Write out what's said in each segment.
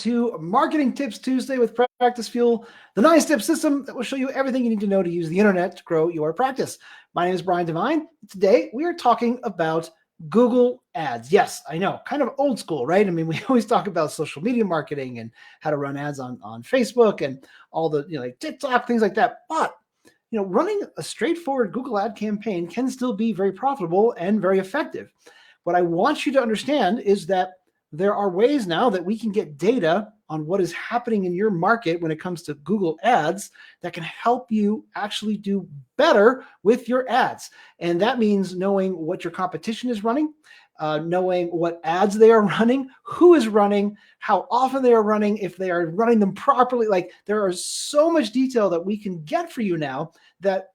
to Marketing Tips Tuesday with Practicefuel, the 9-step system that will show you everything you need to know to use the internet to grow your practice. My name is Brian Devine. Today, we are talking about Google Ads. Yes, I know, kind of old school, right? I mean, we always talk about social media marketing and how to run ads on Facebook and all the, like TikTok, things like that. But running a straightforward Google ad campaign can still be very profitable and very effective. What I want you to understand is that there are ways now that we can get data on what is happening in your market when it comes to Google Ads that can help you actually do better with your ads. And that means knowing what your competition is running, knowing what ads they are running, who is running, how often they are running, if they are running them properly. Like, there are so much detail that we can get for you now that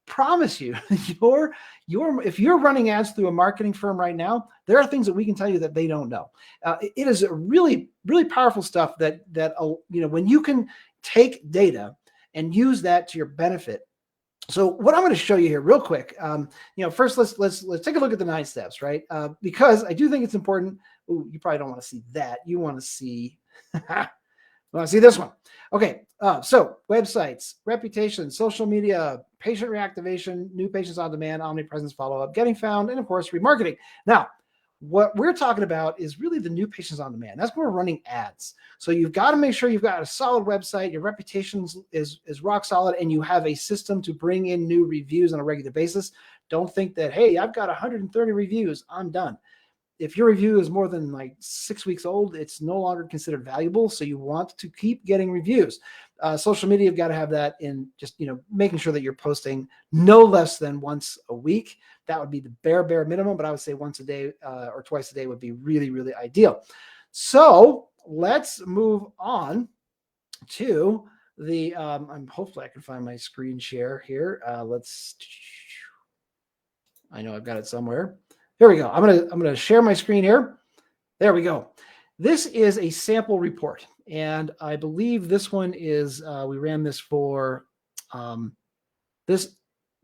promise you if you're running ads through a marketing firm right now, there are things that we can tell you that they don't know. It is a really, really powerful stuff that when you can take data and use that to your benefit. So what I'm going to show you here real quick, first let's take a look at the 9 steps, right? Because I do think it's important. Ooh, you probably don't want to see that. You want to see this one. Okay, so websites, reputation, social media, patient reactivation, new patients on demand, omnipresence follow-up, getting found, and of course, remarketing. Now, what we're talking about is really the new patients on demand. That's where we're running ads. So you've got to make sure you've got a solid website, your reputation is rock solid, and you have a system to bring in new reviews on a regular basis. Don't think that, hey, I've got 130 reviews, I'm done. If your review is more than like 6 weeks old, it's no longer considered valuable. So you want to keep getting reviews. Social media, you've got to have that in just, making sure that you're posting no less than once a week. That would be the bare minimum, but I would say once a day or twice a day would be really, really ideal. So let's move on to the, hopefully I can find my screen share here. I know I've got it somewhere. Here we go. I'm gonna share my screen here. There we go. This is a sample report, and I believe this one is we ran this for this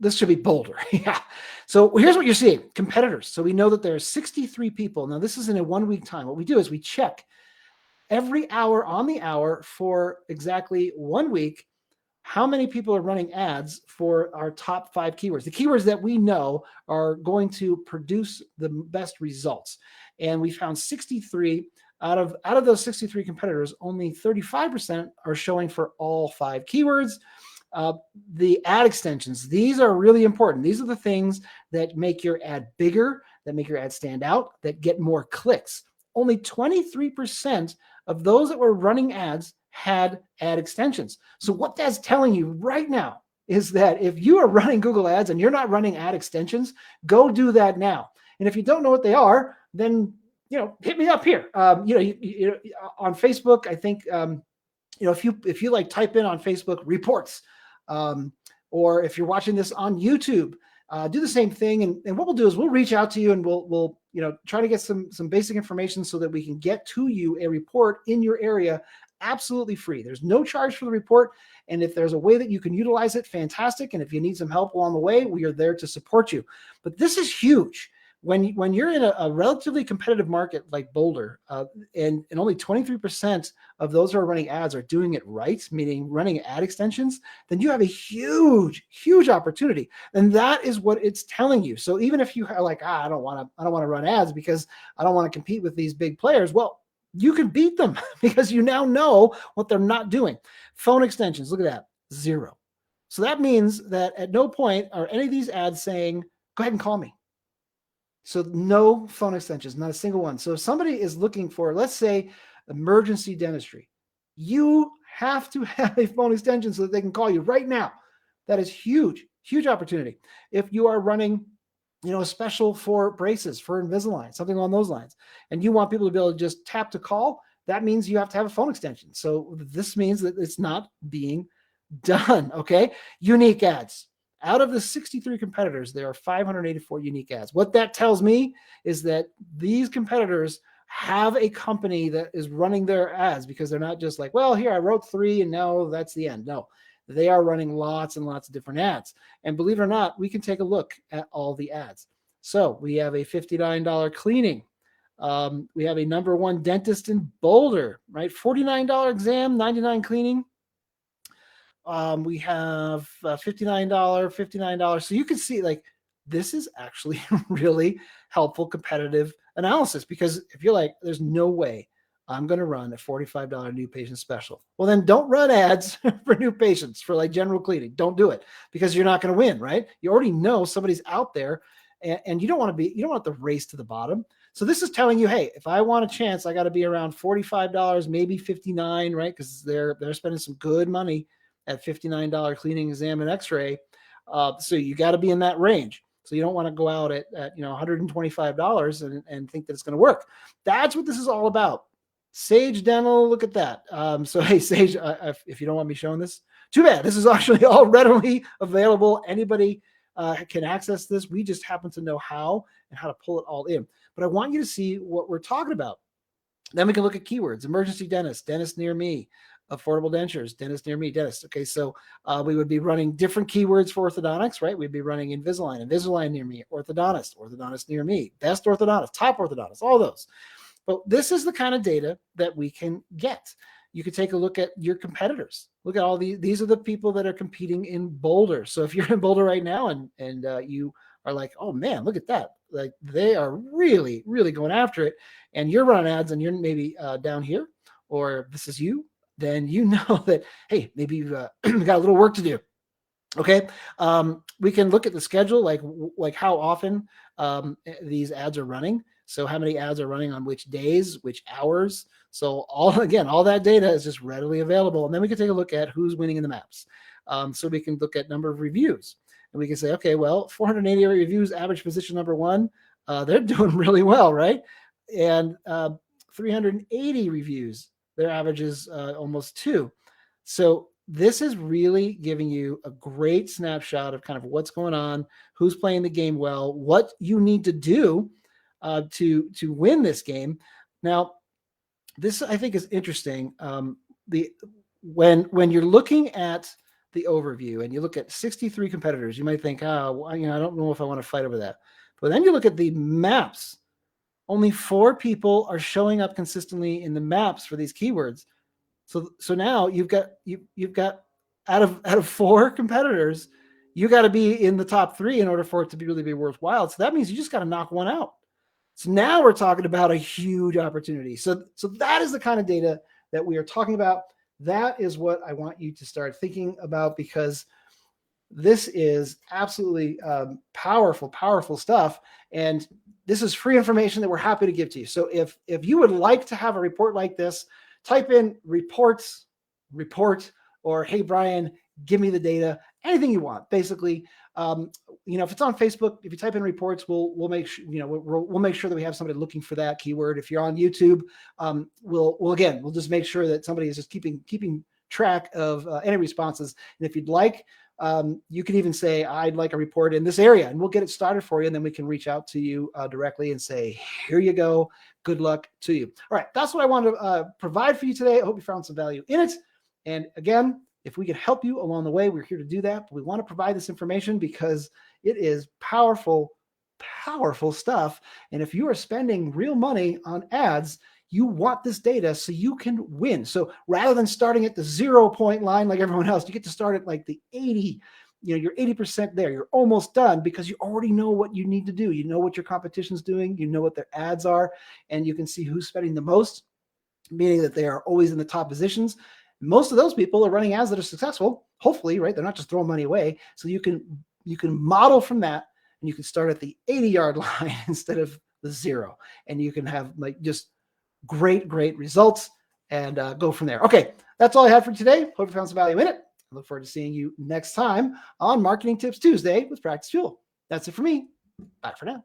should be Boulder. Yeah. So here's what you're seeing: competitors. So we know that there's 63 people. Now this is in a 1 week time. What we do is we check every hour on the hour for exactly 1 week. How many people are running ads for our top 5 keywords, the keywords that we know are going to produce the best results. And we found 63 out of those 63 competitors, only 35% are showing for all 5 keywords. The ad extensions, these are really important. These are the things that make your ad bigger, that make your ad stand out, that get more clicks. Only 23% of those that were running ads had ad extensions. So what that's telling you right now is that if you are running Google Ads and you're not running ad extensions, go do that now. And if you don't know what they are, then hit me up here. On Facebook, I think if you like type in on Facebook reports, or if you're watching this on YouTube, do the same thing. And what we'll do is we'll reach out to you and we'll try to get some basic information so that we can get to you a report in your area absolutely free. There's no charge for the report. And if there's a way that you can utilize it, fantastic. And if you need some help along the way, we are there to support you. But this is huge. When you're in a relatively competitive market like Boulder, and only 23% of those who are running ads are doing it right, meaning running ad extensions, then you have a huge, huge opportunity. And that is what it's telling you. So even if you are like, I don't want to run ads because I don't want to compete with these big players, well, you can beat them because you now know what they're not doing. Phone extensions, look at that, 0. So that means that at no point are any of these ads saying, go ahead and call me. So no phone extensions, not a single one. So if somebody is looking for, let's say, emergency dentistry, you have to have a phone extension so that they can call you right now. That is huge, huge opportunity. If you are running a special for braces, for Invisalign, something along those lines, and you want people to be able to just tap to call, that means you have to have a phone extension. So this means that it's not being done, okay? Unique ads. Out of the 63 competitors, there are 584 unique ads. What that tells me is that these competitors have a company that is running their ads, because they're not just like, well, here, I wrote 3 and now that's the end. No, they are running lots and lots of different ads. And believe it or not, we can take a look at all the ads. So we have a $59 cleaning We have a #1 dentist in Boulder, right? $49 exam, $99 cleaning. We have $59. So you can see like this is actually really helpful competitive analysis, because if you're like, there's no way I'm going to run a $45 new patient special. Well, then don't run ads for new patients for like general cleaning. Don't do it, because you're not going to win, right? You already know somebody's out there, and you don't want the race to the bottom. So this is telling you, hey, if I want a chance, I got to be around $45, maybe $59, right? Because they're spending some good money at $59 cleaning, exam, and x-ray. So you got to be in that range. So you don't want to go out at $125 and think that it's going to work. That's what this is all about. Sage Dental, look at that. So hey, Sage, if you don't want me showing this, too bad. This is actually all readily available. Anybody can access this. We just happen to know how and how to pull it all in. But I want you to see what we're talking about. Then we can look at keywords: emergency dentist, dentist near me, affordable dentures, dentist near me, dentist. Okay, so we would be running different keywords for orthodontics, right? We'd be running Invisalign near me, orthodontist near me, best orthodontist, top orthodontist, all those. But this is the kind of data that we can get. You can take a look at your competitors. Look at all these are the people that are competing in Boulder. So if you're in Boulder right now and you are like, oh man, look at that. Like they are really, really going after it. And you're running ads and you're maybe down here, or this is you, then you know that, hey, maybe you've got a little work to do. Okay. We can look at the schedule, like how often these ads are running. So how many ads are running on which days, which hours. So all that data is just readily available. And then we can take a look at who's winning in the maps. So we can look at number of reviews, and we can say, okay, well, 488 reviews, average position #1. They're doing really well, right? And 380 reviews, their average is almost 2. So this is really giving you a great snapshot of kind of what's going on, who's playing the game well, what you need to do to win this game. Now, this I think is interesting. When you're looking at the overview and you look at 63 competitors, you might think, oh, I don't know if I want to fight over that. But then you look at the maps. Only 4 people are showing up consistently in the maps for these keywords. So now you've got out of 4 competitors, you got to be in the top 3 in order for it to really be worthwhile. So that means you just got to knock one out. So now we're talking about a huge opportunity. So that is the kind of data that we are talking about. That is what I want you to start thinking about, because this is absolutely powerful stuff. And this is free information that we're happy to give to you. So if you would like to have a report like this, type in report, or hey, Brian, give me the data, anything you want. Basically, if it's on Facebook, if you type in reports, we'll make sure, we'll make sure that we have somebody looking for that keyword. If you're on YouTube, we'll just make sure that somebody is just keeping track of any responses. And if you'd like, you can even say, I'd like a report in this area, and we'll get it started for you. And then we can reach out to you directly and say, here you go. Good luck to you. All right. That's what I wanted to provide for you today. I hope you found some value in it. And again, if we can help you along the way, we're here to do that. But we want to provide this information because it is powerful stuff. And if you are spending real money on ads, you want this data so you can win. So rather than starting at the 0-point line like everyone else, you get to start at like the 80. You're 80% there. You're almost done because you already know what you need to do. You know what your competition's doing. You know what their ads are, and you can see who's spending the most, meaning that they are always in the top positions. Most of those people are running ads that are successful, hopefully, right? They're not just throwing money away. So you can model from that, and you can start at the 80-yard line instead of the 0. And you can have like just great results and go from there. Okay, that's all I had for today. Hope you found some value in it. I look forward to seeing you next time on Marketing Tips Tuesday with Practicefuel. That's it for me. Bye for now.